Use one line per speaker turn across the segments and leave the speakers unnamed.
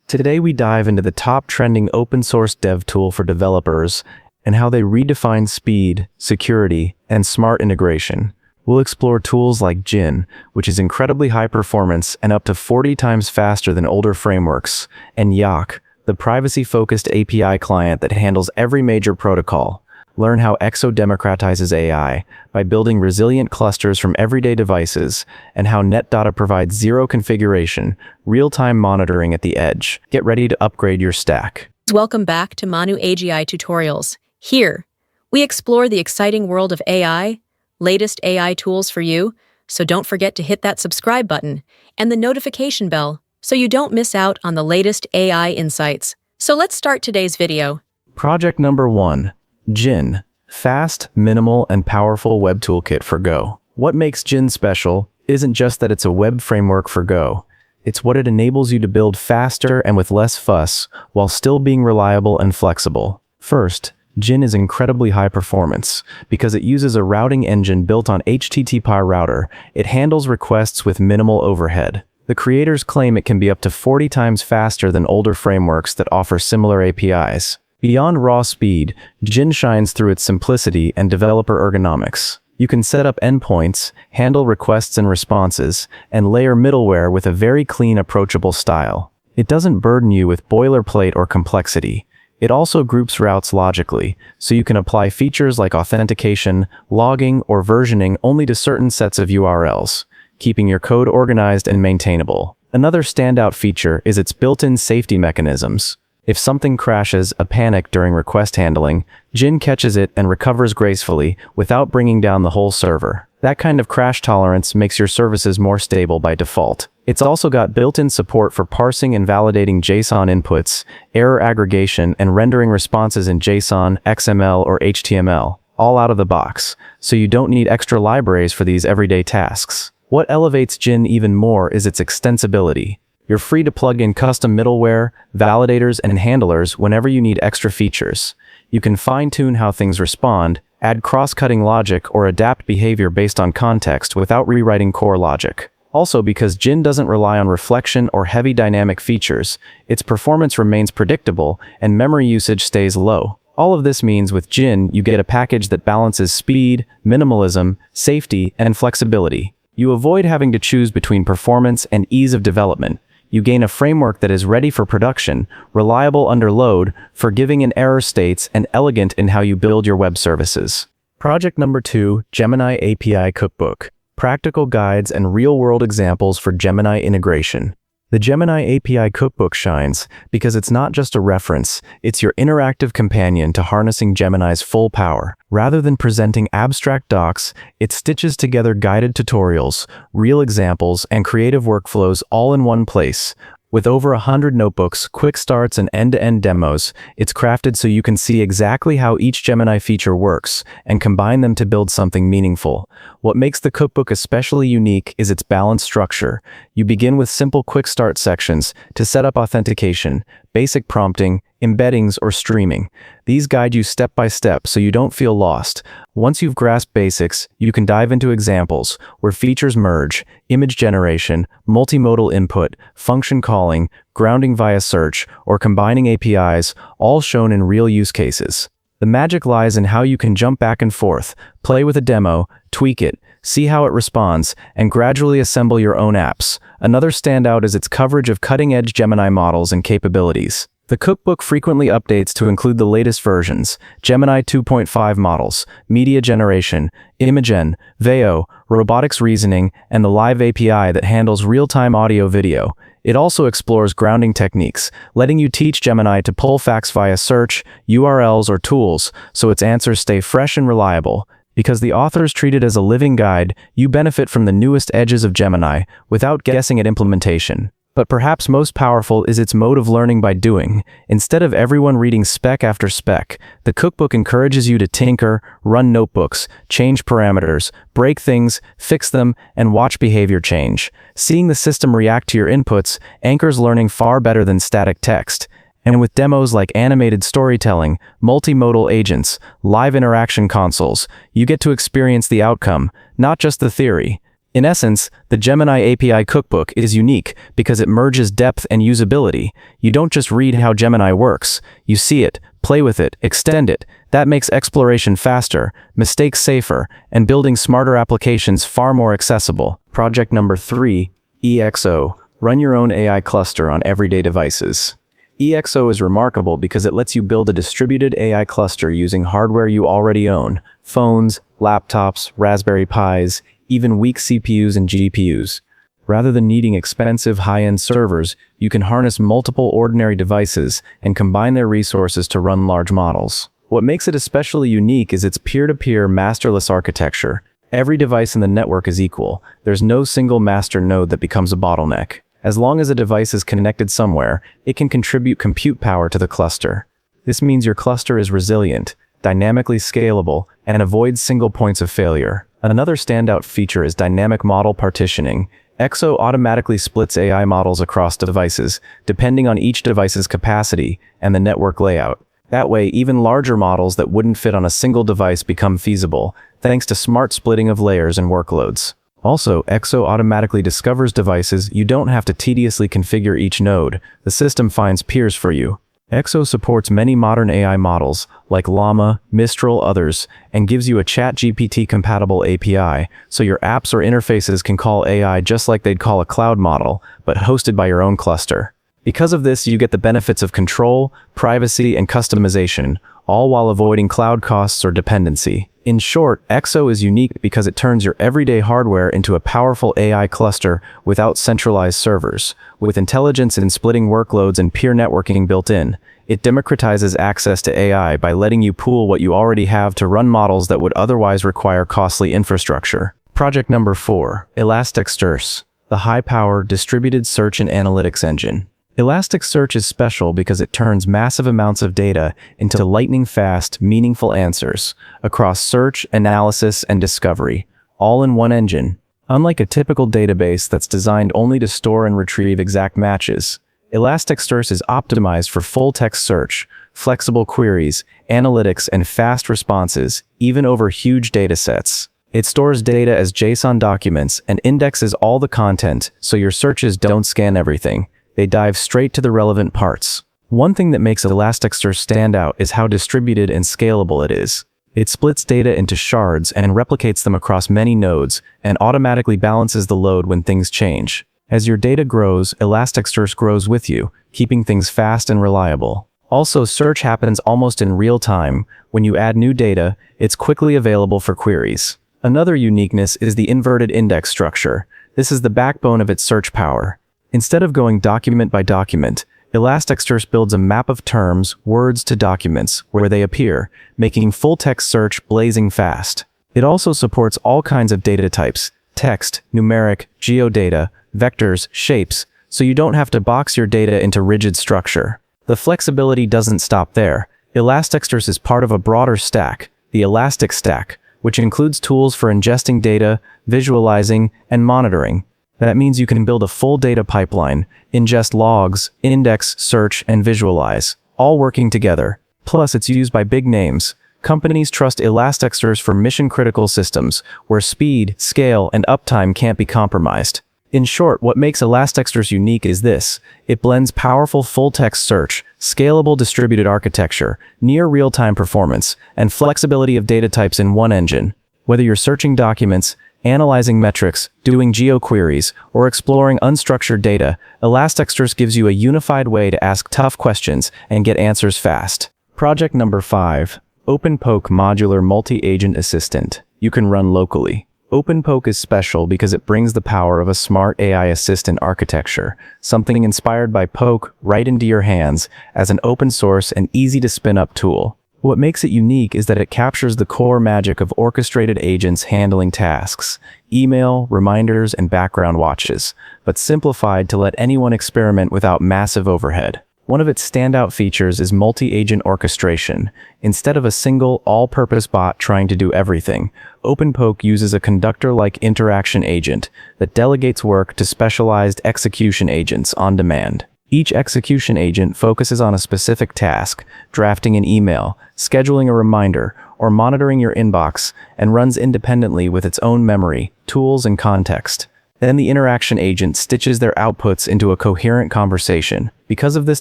Today we dive into the top trending open source dev tool for developers and how they redefine speed, security, and smart integration. We'll explore tools like Gin, which is incredibly high performance and up to 40 times faster than older frameworks, and Yaak, the privacy-focused API client that handles every major protocol. Learn how EXO democratizes AI by building resilient clusters from everyday devices, and how Netdata provides zero configuration, real-time monitoring at the edge. Get ready to upgrade your stack.
Welcome back to Manu AGI Tutorials. Here, we explore the exciting world of AI, latest AI tools for you, so don't forget to hit that subscribe button and the notification bell so you don't miss out on the latest AI insights. So let's start today's video.
Project number 1. Gin, fast, minimal, and powerful web toolkit for Go. What makes Gin special isn't just that it's a web framework for Go. It's what it enables you to build faster and with less fuss while still being reliable and flexible. First, Gin is incredibly high performance. Because it uses a routing engine built on HTTP router, it handles requests with minimal overhead. The creators claim it can be up to 40 times faster than older frameworks that offer similar APIs. Beyond raw speed, Gin shines through its simplicity and developer ergonomics. You can set up endpoints, handle requests and responses, and layer middleware with a very clean, approachable style. It doesn't burden you with boilerplate or complexity. It also groups routes logically, so you can apply features like authentication, logging, or versioning only to certain sets of URLs, keeping your code organized and maintainable. Another standout feature is its built-in safety mechanisms. If something crashes, a panic during request handling, Gin catches it and recovers gracefully without bringing down the whole server. That kind of crash tolerance makes your services more stable by default. It's also got built-in support for parsing and validating JSON inputs, error aggregation, and rendering responses in JSON, XML, or HTML, all out of the box, so you don't need extra libraries for these everyday tasks. What elevates Gin even more is its extensibility. You're free to plug in custom middleware, validators, and handlers whenever you need extra features. You can fine-tune how things respond, add cross-cutting logic, or adapt behavior based on context without rewriting core logic. Also, because Gin doesn't rely on reflection or heavy dynamic features, its performance remains predictable and memory usage stays low. All of this means with Gin, you get a package that balances speed, minimalism, safety, and flexibility. You avoid having to choose between performance and ease of development. You gain a framework that is ready for production, reliable under load, forgiving in error states, and elegant in how you build your web services. Project number 2, Gemini API Cookbook. Practical guides and real-world examples for Gemini integration. The Gemini API Cookbook shines because it's not just a reference, it's your interactive companion to harnessing Gemini's full power. Rather than presenting abstract docs, it stitches together guided tutorials, real examples, and creative workflows all in one place. With over 100 notebooks, quick starts, and end-to-end demos, it's crafted so you can see exactly how each Gemini feature works and combine them to build something meaningful. What makes the cookbook especially unique is its balanced structure. You begin with simple quick start sections to set up authentication, basic prompting, embeddings, or streaming. These guide you step by step so you don't feel lost. Once you've grasped basics, you can dive into examples where features merge, image generation, multimodal input, function calling, grounding via search, or combining APIs, all shown in real use cases. The magic lies in how you can jump back and forth, play with a demo, tweak it, see how it responds, and gradually assemble your own apps. Another standout is its coverage of cutting-edge Gemini models and capabilities. The cookbook frequently updates to include the latest versions: Gemini 2.5 models, media generation, Imagen, Veo, robotics reasoning, and the live API that handles real-time audio-video. It also explores grounding techniques, letting you teach Gemini to pull facts via search, URLs, or tools, so its answers stay fresh and reliable. Because the authors treat it as a living guide, you benefit from the newest edges of Gemini without guessing at implementation. But perhaps most powerful is its mode of learning by doing. Instead of everyone reading spec after spec, the cookbook encourages you to tinker, run notebooks, change parameters, break things, fix them, and watch behavior change. Seeing the system react to your inputs anchors learning far better than static text. And with demos like animated storytelling, multimodal agents, live interaction consoles, you get to experience the outcome, not just the theory. In essence, the Gemini API Cookbook is unique because it merges depth and usability. You don't just read how Gemini works, you see it, play with it, extend it. That makes exploration faster, mistakes safer, and building smarter applications far more accessible. Project number 3, EXO. Run your own AI cluster on everyday devices. EXO is remarkable because it lets you build a distributed AI cluster using hardware you already own: phones, laptops, Raspberry Pis, even weak CPUs and GPUs. Rather than needing expensive high-end servers, you can harness multiple ordinary devices and combine their resources to run large models. What makes it especially unique is its peer-to-peer masterless architecture. Every device in the network is equal. There's no single master node that becomes a bottleneck. As long as a device is connected somewhere, it can contribute compute power to the cluster. This means your cluster is resilient, dynamically scalable, and avoids single points of failure. Another standout feature is dynamic model partitioning. EXO automatically splits AI models across devices, depending on each device's capacity and the network layout. That way, even larger models that wouldn't fit on a single device become feasible, thanks to smart splitting of layers and workloads. Also, EXO automatically discovers devices. You don't have to tediously configure each node. The system finds peers for you. EXO supports many modern AI models, like Llama, Mistral, others, and gives you a ChatGPT-compatible API, so your apps or interfaces can call AI just like they'd call a cloud model, but hosted by your own cluster. Because of this, you get the benefits of control, privacy, and customization, all while avoiding cloud costs or dependency. In short, EXO is unique because it turns your everyday hardware into a powerful AI cluster without centralized servers. With intelligence in splitting workloads and peer networking built in, it democratizes access to AI by letting you pool what you already have to run models that would otherwise require costly infrastructure. Project number 4, Elasticsearch, the high-power distributed search and analytics engine. Elasticsearch is special because it turns massive amounts of data into lightning-fast, meaningful answers across search, analysis, and discovery, all in one engine. Unlike a typical database that's designed only to store and retrieve exact matches, Elasticsearch is optimized for full-text search, flexible queries, analytics, and fast responses, even over huge datasets. It stores data as JSON documents and indexes all the content so your searches don't scan everything. They dive straight to the relevant parts. One thing that makes Elasticsearch stand out is how distributed and scalable it is. It splits data into shards and replicates them across many nodes and automatically balances the load when things change. As your data grows, Elasticsearch grows with you, keeping things fast and reliable. Also, search happens almost in real time. When you add new data, it's quickly available for queries. Another uniqueness is the inverted index structure. This is the backbone of its search power. Instead of going document by document, Elasticsearch builds a map of terms, words to documents, where they appear, making full-text search blazing fast. It also supports all kinds of data types: text, numeric, geodata, vectors, shapes, so you don't have to box your data into rigid structure. The flexibility doesn't stop there. Elasticsearch is part of a broader stack, the Elastic Stack, which includes tools for ingesting data, visualizing, and monitoring. That means you can build a full data pipeline, ingest logs, index, search, and visualize, all working together. Plus, it's used by big names. Companies trust Elasticsearch for mission-critical systems, where speed, scale, and uptime can't be compromised. In short, what makes Elasticsearch unique is this: it blends powerful full-text search, scalable distributed architecture, near real-time performance, and flexibility of data types in one engine. Whether you're searching documents, analyzing metrics, doing geoqueries, or exploring unstructured data, Elasticsearch gives you a unified way to ask tough questions and get answers fast. Project number 5, OpenPoke Modular Multi-Agent Assistant. You can run locally. OpenPoke is special because it brings the power of a smart AI assistant architecture, something inspired by Poke, right into your hands as an open source and easy to spin up tool. What makes it unique is that it captures the core magic of orchestrated agents handling tasks, email, reminders, and background watches, but simplified to let anyone experiment without massive overhead. One of its standout features is multi-agent orchestration. Instead of a single, all-purpose bot trying to do everything, OpenPoke uses a conductor-like interaction agent that delegates work to specialized execution agents on demand. Each execution agent focuses on a specific task: drafting an email, scheduling a reminder, or monitoring your inbox, and runs independently with its own memory, tools, and context. Then the interaction agent stitches their outputs into a coherent conversation. Because of this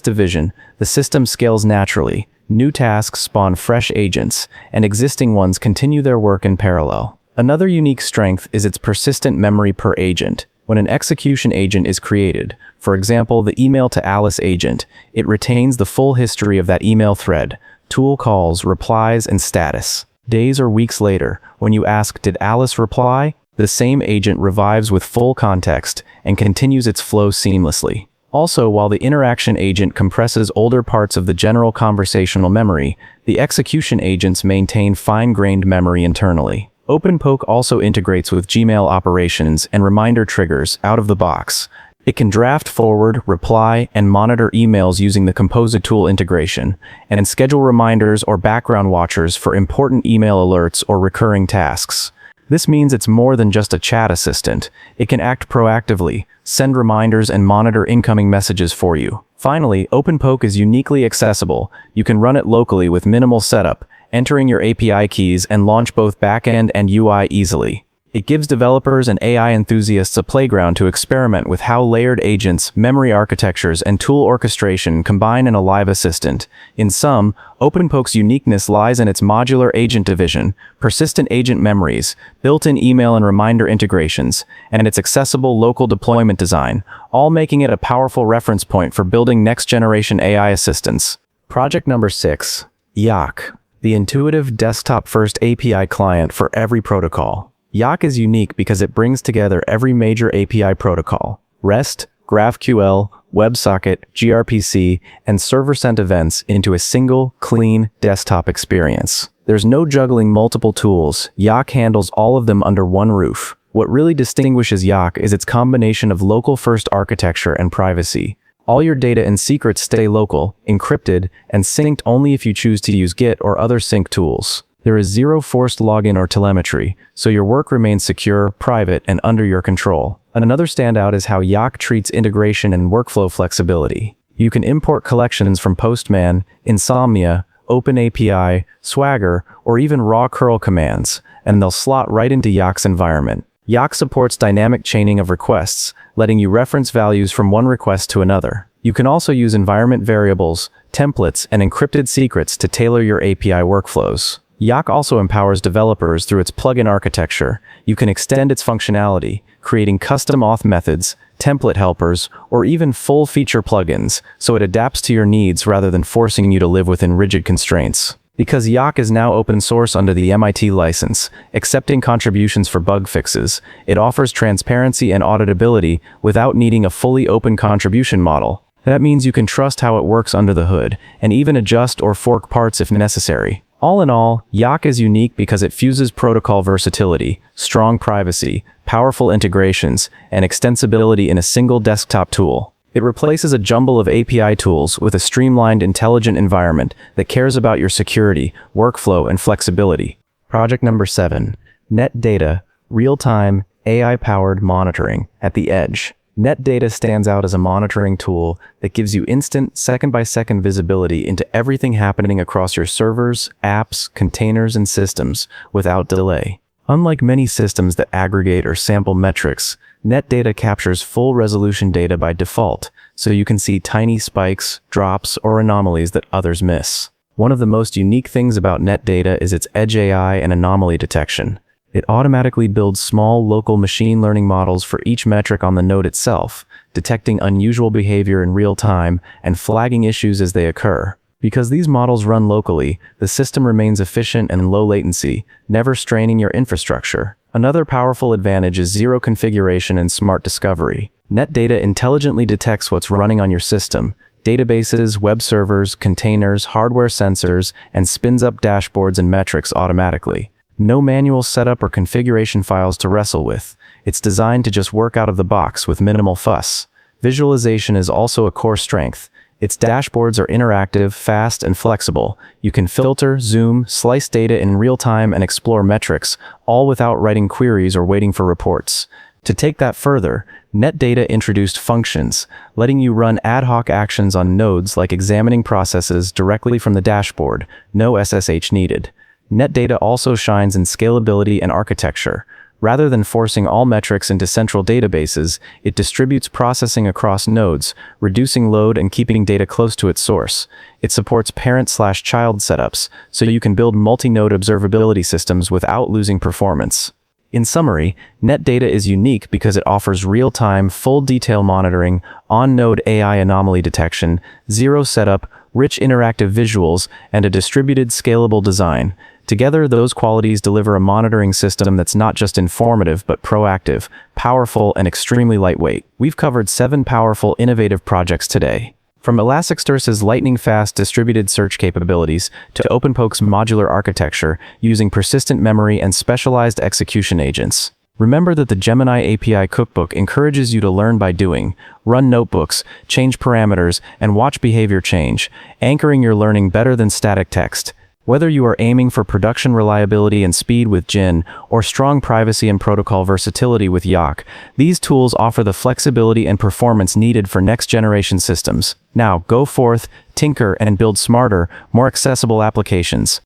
division, the system scales naturally. New tasks spawn fresh agents, and existing ones continue their work in parallel. Another unique strength is its persistent memory per agent. When an execution agent is created, for example, the email to Alice agent, it retains the full history of that email thread, tool calls, replies, and status. Days or weeks later, when you ask, "Did Alice reply?" the same agent revives with full context and continues its flow seamlessly. Also, while the interaction agent compresses older parts of the general conversational memory, the execution agents maintain fine-grained memory internally. OpenPoke also integrates with Gmail operations and reminder triggers out of the box. It can draft forward, reply, and monitor emails using the Composer tool integration, and schedule reminders or background watchers for important email alerts or recurring tasks. This means it's more than just a chat assistant. It can act proactively, send reminders, and monitor incoming messages for you. Finally, OpenPoke is uniquely accessible. You can run it locally with minimal setup, entering your API keys, and launch both backend and UI easily. It gives developers and AI enthusiasts a playground to experiment with how layered agents, memory architectures, and tool orchestration combine in a live assistant. In sum, OpenPoke's uniqueness lies in its modular agent division, persistent agent memories, built-in email and reminder integrations, and its accessible local deployment design, all making it a powerful reference point for building next-generation AI assistants. Project number 6. Yaak, the intuitive desktop-first API client for every protocol. Yaak is unique because it brings together every major API protocol: REST, GraphQL, WebSocket, gRPC, and server-sent events into a single, clean desktop experience. There's no juggling multiple tools. Yaak handles all of them under one roof. What really distinguishes Yaak is its combination of local-first architecture and privacy. All your data and secrets stay local, encrypted, and synced only if you choose to use Git or other sync tools. There is zero forced login or telemetry, so your work remains secure, private, and under your control. And another standout is how Yaak treats integration and workflow flexibility. You can import collections from Postman, Insomnia, OpenAPI, Swagger, or even raw curl commands, and they'll slot right into Yaak's environment. Yaak supports dynamic chaining of requests, letting you reference values from one request to another. You can also use environment variables, templates, and encrypted secrets to tailor your API workflows. Yaak also empowers developers through its plugin architecture. You can extend its functionality, creating custom auth methods, template helpers, or even full-feature plugins, so it adapts to your needs rather than forcing you to live within rigid constraints. Because Yaak is now open source under the MIT license, accepting contributions for bug fixes, it offers transparency and auditability without needing a fully open contribution model. That means you can trust how it works under the hood, and even adjust or fork parts if necessary. All in all, Yaak is unique because it fuses protocol versatility, strong privacy, powerful integrations, and extensibility in a single desktop tool. It replaces a jumble of API tools with a streamlined, intelligent environment that cares about your security, workflow, and flexibility. Project number 7. Netdata, real-time, AI-powered monitoring at the edge. Netdata stands out as a monitoring tool that gives you instant, second-by-second visibility into everything happening across your servers, apps, containers, and systems without delay. Unlike many systems that aggregate or sample metrics, Netdata captures full-resolution data by default, so you can see tiny spikes, drops, or anomalies that others miss. One of the most unique things about Netdata is its edge AI and anomaly detection. It automatically builds small local machine learning models for each metric on the node itself, detecting unusual behavior in real time and flagging issues as they occur. Because these models run locally, the system remains efficient and low latency, never straining your infrastructure. Another powerful advantage is zero configuration and smart discovery. Netdata intelligently detects what's running on your system, databases, web servers, containers, hardware sensors, and spins up dashboards and metrics automatically. No manual setup or configuration files to wrestle with. It's designed to just work out of the box with minimal fuss. Visualization is also a core strength. Its dashboards are interactive, fast, and flexible. You can filter, zoom, slice data in real time, and explore metrics, all without writing queries or waiting for reports. To take that further, Netdata introduced functions, letting you run ad hoc actions on nodes like examining processes directly from the dashboard, no SSH needed. Netdata also shines in scalability and architecture. Rather than forcing all metrics into central databases, it distributes processing across nodes, reducing load and keeping data close to its source. It supports parent/child setups, so you can build multi-node observability systems without losing performance. In summary, Netdata is unique because it offers real-time, full-detail monitoring, on-node AI anomaly detection, zero setup, rich interactive visuals, and a distributed, scalable design. Together, those qualities deliver a monitoring system that's not just informative but proactive, powerful, and extremely lightweight. We've covered 7 powerful, innovative projects today. From Elasticsearch's lightning-fast distributed search capabilities to OpenPoke's modular architecture using persistent memory and specialized execution agents. Remember that the Gemini API Cookbook encourages you to learn by doing, run notebooks, change parameters, and watch behavior change, anchoring your learning better than static text. Whether you are aiming for production reliability and speed with Jin, or strong privacy and protocol versatility with Yaak, these tools offer the flexibility and performance needed for next-generation systems. Now, go forth, tinker, and build smarter, more accessible applications.